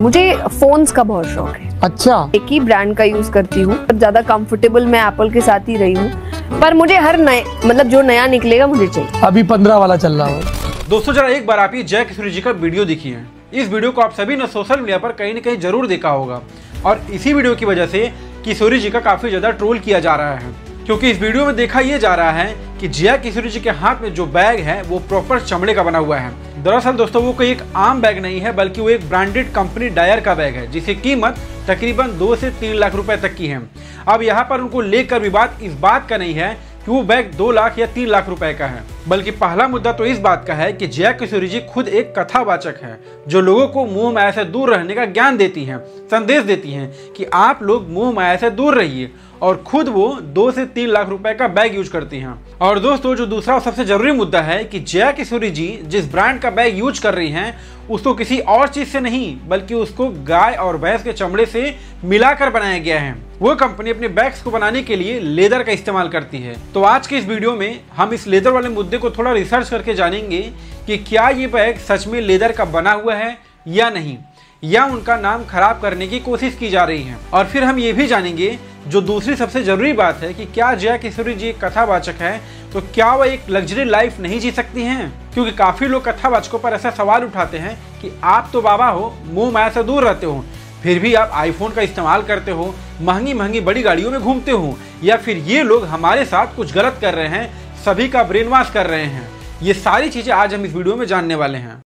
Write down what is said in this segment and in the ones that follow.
मुझे फोन्स का बहुत शौक है। अच्छा, एक ही ब्रांड का यूज करती हूँ, ज्यादा कंफर्टेबल मैं एप्पल के साथ ही रही हूँ, पर मुझे हर नए मतलब जो नया निकलेगा मुझे चाहिए। अभी 15 वाला चल रहा हो। दोस्तों जरा एक बार आप ये जय किशोरी जी का वीडियो देखिए। इस वीडियो को आप सभी ने सोशल मीडिया पर कहीं न कहीं जरूर देखा होगा और इसी वीडियो की वजह से किशोरी जी का काफी ज्यादा ट्रोल किया जा रहा है, क्योंकि इस वीडियो में देखा यह जा रहा है कि जया किशोरी जी के हाथ में जो बैग है वो प्रॉपर चमड़े का बना हुआ है। दरअसल दोस्तों वो कोई एक आम बैग नहीं है, बल्कि वो एक ब्रांडेड कंपनी डायर का बैग है, जिसकी कीमत तकरीबन 2 से 3 लाख रुपए तक की है। अब यहाँ पर उनको लेकर विवाद इस बात का नहीं है कि वो बैग 2 लाख या 3 लाख रुपए का है, बल्कि पहला मुद्दा तो इस बात का है कि जया किशोरी जी खुद एक कथावाचक है, जो लोगों को मोह माया से दूर रहने का ज्ञान देती हैं, संदेश देती हैं कि आप लोग मोह माया से दूर रहिए, और खुद वो 2 से 3 लाख रुपए का बैग यूज करती हैं। और दोस्तों जो दूसरा और सबसे जरूरी मुद्दा है कि जया किशोरी जी जिस ब्रांड का बैग यूज कर रही हैं उसको किसी और चीज से नहीं, बल्कि उसको गाय और भैंस के चमड़े से मिलाकर बनाया गया है। वो कंपनी अपने बैग्स को बनाने के लिए लेदर का इस्तेमाल करती है। तो आज के इस वीडियो में हम इस लेदर वाले मुद्दे को थोड़ा रिसर्च करके जानेंगे कि क्या ये बैग सच में लेदर का बना हुआ है या नहीं, या उनका नाम खराब करने की कोशिश की जा रही है। और फिर हम ये भी जानेंगे जो दूसरी सबसे जरूरी बात है कि क्या जया किशोरी जी एक कथावाचक है, तो क्या वह एक लग्जरी लाइफ नहीं जी सकती हैं? क्योंकि काफी लोग कथावाचकों पर ऐसा सवाल उठाते हैं कि आप तो बाबा हो, मोह माया से दूर रहते हो, फिर भी आप आईफोन का इस्तेमाल करते हो, महंगी महंगी बड़ी गाड़ियों में घूमते हो, या फिर ये लोग हमारे साथ कुछ गलत कर रहे हैं, सभी का ब्रेन वॉश कर रहे हैं। ये सारी चीजें आज हम इस वीडियो में जानने वाले हैं।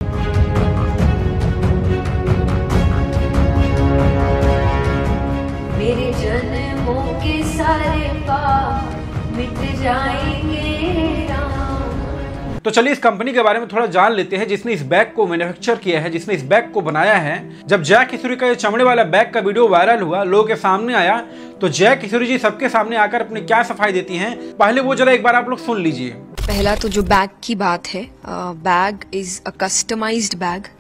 मेरे जन्मों के सारे पाप मिट जाएंगे राम। तो चलिए इस कंपनी के बारे में थोड़ा जान लेते हैं जिसने इस बैग को मैन्युफैक्चर किया है, जिसने इस बैग को बनाया है। जब जया किशोरी का ये चमड़े वाला बैग का वीडियो वायरल हुआ, लोगों के सामने आया, तो जया किशोरी जी सबके सामने आकर अपनी क्या सफाई देती हैं, पहले वो जरा एक बार आप लोग सुन लीजिए। पहला तो जो बैग की बात है, bag is a customised bag,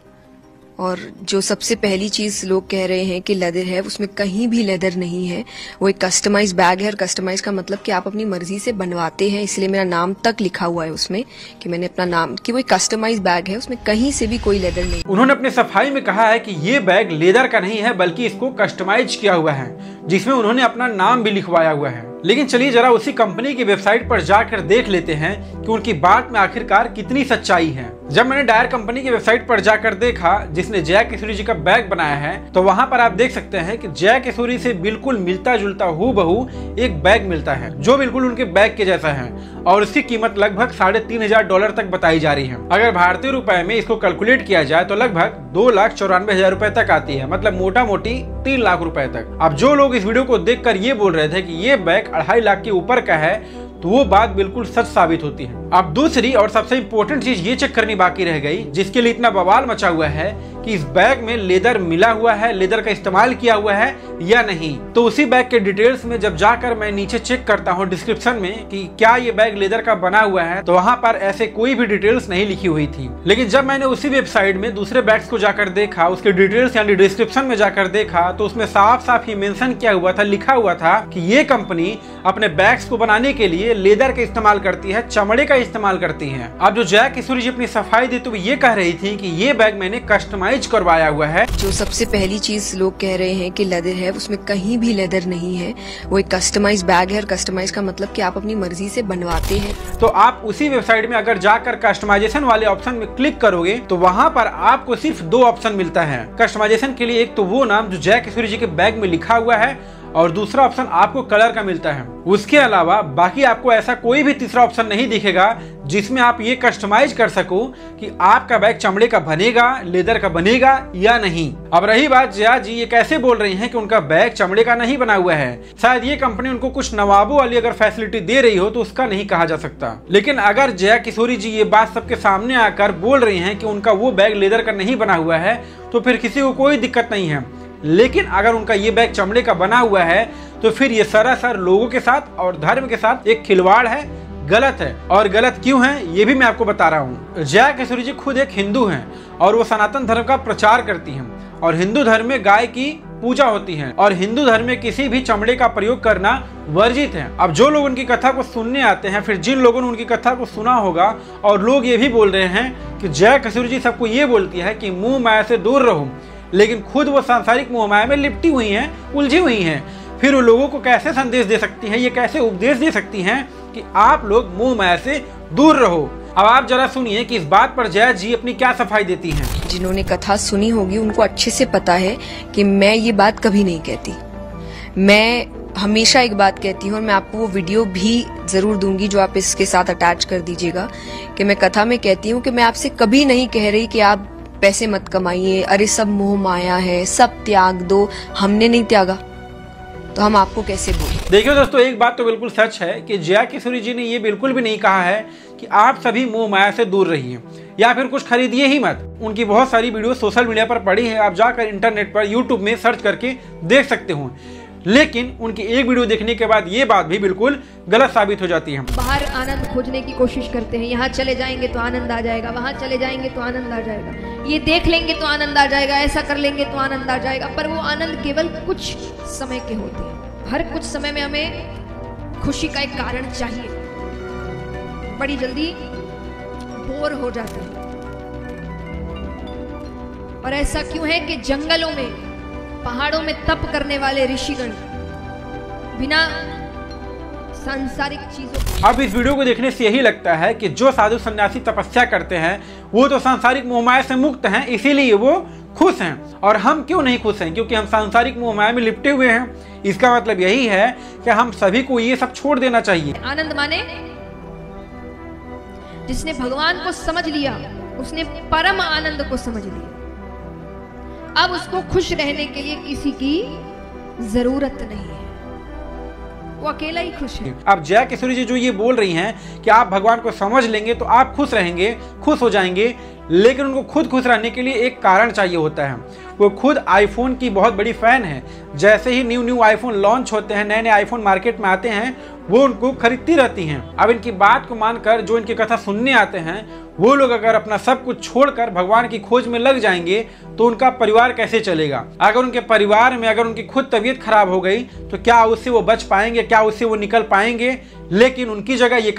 और जो सबसे पहली चीज लोग कह रहे हैं कि लेदर है, उसमें कहीं भी लेदर नहीं है। वो एक कस्टमाइज बैग है, और कस्टमाइज का मतलब कि आप अपनी मर्जी से बनवाते हैं, इसलिए मेरा नाम तक लिखा हुआ है उसमें कि मैंने अपना नाम, कि वो एक कस्टमाइज बैग है, उसमें कहीं से भी कोई लेदर नहीं। उन्होंने अपनी सफाई में कहा है कि ये बैग लेदर का नहीं है, बल्कि इसको कस्टमाइज किया हुआ है, जिसमें उन्होंने अपना नाम भी लिखवाया हुआ है। लेकिन चलिए जरा उसी कंपनी की वेबसाइट पर जाकर देख लेते हैं कि उनकी बात में आखिरकार कितनी सच्चाई है। जब मैंने डायर कंपनी की वेबसाइट पर जाकर देखा, जिसने जया किशोरी जी का बैग बनाया है, तो वहां पर आप देख सकते हैं कि जया किशोरी से बिल्कुल मिलता जुलता हूबहू एक बैग मिलता है, जो बिल्कुल उनके बैग के जैसा है, और इसकी कीमत लगभग $3,500 तक बताई जा रही है। अगर भारतीय रुपए में इसको कैलकुलेट किया जाए तो लगभग 2,94,000 रुपए तक आती है, मतलब मोटा मोटी 3 लाख रुपए तक। अब जो लोग इस वीडियो को देखकर ये बोल रहे थे कि ये बैग 2.5 लाख के ऊपर का है, तो वो बात बिल्कुल सच साबित होती है। अब दूसरी और सबसे इम्पोर्टेंट चीज ये चेक करनी बाकी रह गई, जिसके लिए इतना बवाल मचा हुआ है कि इस बैग में लेदर मिला हुआ है, लेदर का इस्तेमाल किया हुआ है या नहीं। तो उसी बैग के डिटेल्स में जब जाकर मैं नीचे चेक करता हूँ डिस्क्रिप्शन में कि क्या ये बैग लेदर का बना हुआ है, तो वहाँ पर ऐसे कोई भी डिटेल्स नहीं लिखी हुई थी। लेकिन जब मैंने उसी वेबसाइट में दूसरे बैग्स को जाकर देखा, उसके डिटेल्स यानी डिस्क्रिप्शन में जाकर देखा, तो उसमें साफ साफ ही मेंशन किया हुआ था, लिखा हुआ था कि ये कंपनी अपने बैग्स को बनाने के लिए लेदर का इस्तेमाल करती है, चमड़े का इस्तेमाल करती है। अब जो जया किशोरी जी अपनी सफाई दी तो वो ये कह रही थी कि ये बैग मैंने कस्टमाइज करवाया हुआ है। जो सबसे पहली चीज लोग कह रहे हैं कि लेदर है, उसमें कहीं भी लेदर नहीं है। वो एक कस्टमाइज बैग है, और कस्टमाइज का मतलब कि आप अपनी मर्जी से बनवाते हैं। तो आप उसी वेबसाइट में अगर जाकर कस्टमाइजेशन वाले ऑप्शन में क्लिक करोगे तो वहां पर आपको सिर्फ 2 ऑप्शन मिलता है कस्टमाइजेशन के लिए। एक तो वो नाम जो जया किशोरी जी के बैग में लिखा हुआ है, और दूसरा ऑप्शन आपको कलर का मिलता है। उसके अलावा बाकी आपको ऐसा कोई भी तीसरा ऑप्शन नहीं दिखेगा जिसमें आप ये कस्टमाइज कर सको कि आपका बैग चमड़े का बनेगा, लेदर का बनेगा या नहीं। अब रही बात जया जी ये कैसे बोल रही हैं कि उनका बैग चमड़े का नहीं बना हुआ है, शायद ये कंपनी उनको कुछ नवाबों वाली अगर फैसिलिटी दे रही हो तो उसका नहीं कहा जा सकता। लेकिन अगर जया किशोरी जी ये बात सबके सामने आकर बोल रही हैं कि उनका वो बैग लेदर का नहीं बना हुआ है, तो फिर किसी को कोई दिक्कत नहीं है। लेकिन अगर उनका ये बैग चमड़े का बना हुआ है, तो फिर ये सरासर लोगों के साथ और धर्म के साथ एक खिलवाड़ है, गलत है। और गलत क्यों है ये भी मैं आपको बता रहा हूँ। जया किशोरी जी खुद एक हिंदू हैं, और वो सनातन धर्म का प्रचार करती हैं, और हिंदू धर्म में गाय की पूजा होती है, और हिंदू धर्म में किसी भी चमड़े का प्रयोग करना वर्जित है। अब जो लोग उनकी कथा को सुनने आते हैं, फिर जिन लोगों ने उनकी कथा को सुना होगा, और लोग ये भी बोल रहे हैं कि जया किशोरी जी सबको ये बोलती है कि मुंह माया से दूर रहो, लेकिन खुद वो सांसारिक मोह माया में लिपटी हुई हैं, उलझी हुई हैं। फिर वो लोगों को कैसे संदेश दे सकती हैं, ये कैसे उपदेश दे सकती हैं कि आप लोग मोह माया से दूर रहो। अब आप जरा सुनिए कि इस बात पर जया जी अपनी क्या सफाई देती हैं। जिन्होंने कथा सुनी होगी उनको अच्छे से पता है कि मैं ये बात कभी नहीं कहती। मैं हमेशा एक बात कहती हूँ और मैं आपको वो वीडियो भी जरूर दूंगी जो आप इसके साथ अटैच कर दीजिएगा, कि मैं कथा में कहती हूँ कि मैं आपसे कभी नहीं कह रही कि आप पैसे मत कमाइए, अरे सब मोह माया है, सब त्याग दो। हमने नहीं त्यागा तो हम आपको कैसे बोलें। देखिए दोस्तों, एक बात तो बिल्कुल सच है कि जया किशोरी जी ने ये बिल्कुल भी नहीं कहा है कि आप सभी मोह माया से दूर रहिए या फिर कुछ खरीदिए ही मत। उनकी बहुत सारी वीडियो सोशल मीडिया पर पड़ी है, आप जाकर इंटरनेट पर यूट्यूब में सर्च करके देख सकते हो। लेकिन उनकी एक वीडियो देखने के बाद ये बात भी बिल्कुल गलत साबित हो जाती है। बाहर आनंद खोजने की कोशिश करते हैं, यहाँ चले जाएंगे तो आनंद आ जाएगा, वहाँ चले जाएंगे तो आनंद आ जाएगा, ये देख लेंगे तो आनंद आ जाएगा, ऐसा कर लेंगे तो आनंद आ जाएगा। पर वो आनंद केवल कुछ समय के होते हैं। हर कुछ समय में हमें खुशी का एक कारण चाहिए। बड़ी जल्दी बोर हो जाते हैं। और ऐसा क्यों है कि जंगलों में, पहाड़ों में तप करने वाले ऋषिगण बिना सांसारिक चीजों। अब इस वीडियो को देखने से यही लगता है कि जो साधु सन्यासी तपस्या करते हैं वो तो सांसारिक मोहमाया से मुक्त हैं, इसीलिए वो खुश हैं। और हम क्यों नहीं खुश हैं? क्योंकि हम सांसारिक मोहमाया में लिपटे हुए हैं। इसका मतलब यही है कि हम सभी को ये सब छोड़ देना चाहिए। आनंद माने जिसने भगवान को समझ लिया, उसने परम आनंद को समझ लिया। अब उसको खुश रहने के लिए किसी की जरूरत नहीं है, वो अकेला ही खुश है। अब जया किशोरी जी जो ये बोल रही हैं कि आप भगवान को समझ लेंगे तो आप खुश रहेंगे, खुश हो जाएंगे, लेकिन उनको खुद खुश रहने के लिए एक कारण चाहिए होता है। वो खुद आईफोन की बहुत बड़ी फैन है। जैसे ही न्यू आईफोन लॉन्च होते हैं, नए नए आईफोन मार्केट में आते हैं, वो उनको खरीदती रहती हैं। अब इनकी बात को मानकर जो इनकी कथा सुनने आते हैं, वो लोग अगर अपना सब कुछ छोड़कर भगवान की खोज में लग जाएंगे तो उनका परिवार कैसे चलेगा? अगर उनके परिवार में अगर उनकी खुद तबीयत खराब हो गई तो क्या उससे वो बच पाएंगे? क्या उससे वो निकल पाएंगे? लेकिन उनकी जगह ये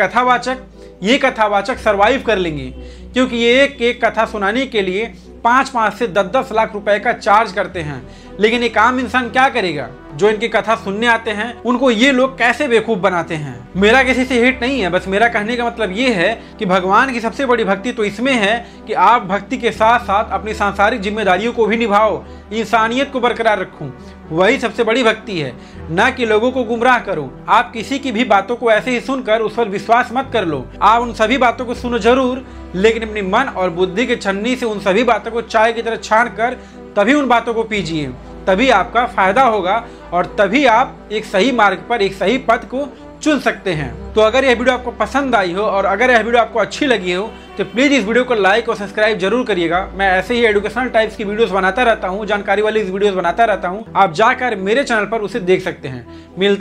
कथावाचक सरवाइव कर लेंगे, क्योंकि ये एक कथा सुनाने के लिए 5 से 10 लाख रुपए का चार्ज करते हैं। लेकिन एक आम इंसान क्या करेगा? जो इनकी कथा सुनने आते हैं उनको ये लोग कैसे बेवकूफ बनाते हैं। मेरा किसी से हिट नहीं है, बस मेरा कहने का मतलब ये है कि भगवान की सबसे बड़ी भक्ति तो इसमें है कि आप भक्ति के साथ साथ अपनी सांसारिक जिम्मेदारियों को भी निभाओ, इंसानियत को बरकरार रखो। वही सबसे बड़ी भक्ति है, ना कि लोगों को गुमराह करो। आप किसी की भी बातों को ऐसे ही सुनकर उस पर विश्वास मत कर लो। आप उन सभी बातों को सुनो जरूर, लेकिन अपनी मन और बुद्धि के छन्नी से उन सभी बातों को चाय की तरह छान कर तभी उन बातों को पीजिए। तभी आपका फायदा होगा और तभी आप एक सही मार्ग पर, एक सही पथ को चुन सकते हैं। तो अगर यह वीडियो आपको पसंद आई हो और अगर यह वीडियो आपको अच्छी लगी हो तो प्लीज़ इस वीडियो को लाइक और सब्सक्राइब जरूर करिएगा। मैं ऐसे ही एजुकेशनल टाइप्स की वीडियोस बनाता रहता हूँ, जानकारी वाली वीडियोस बनाता रहता हूँ। आप जाकर मेरे चैनल पर उसे देख सकते हैं। मिलता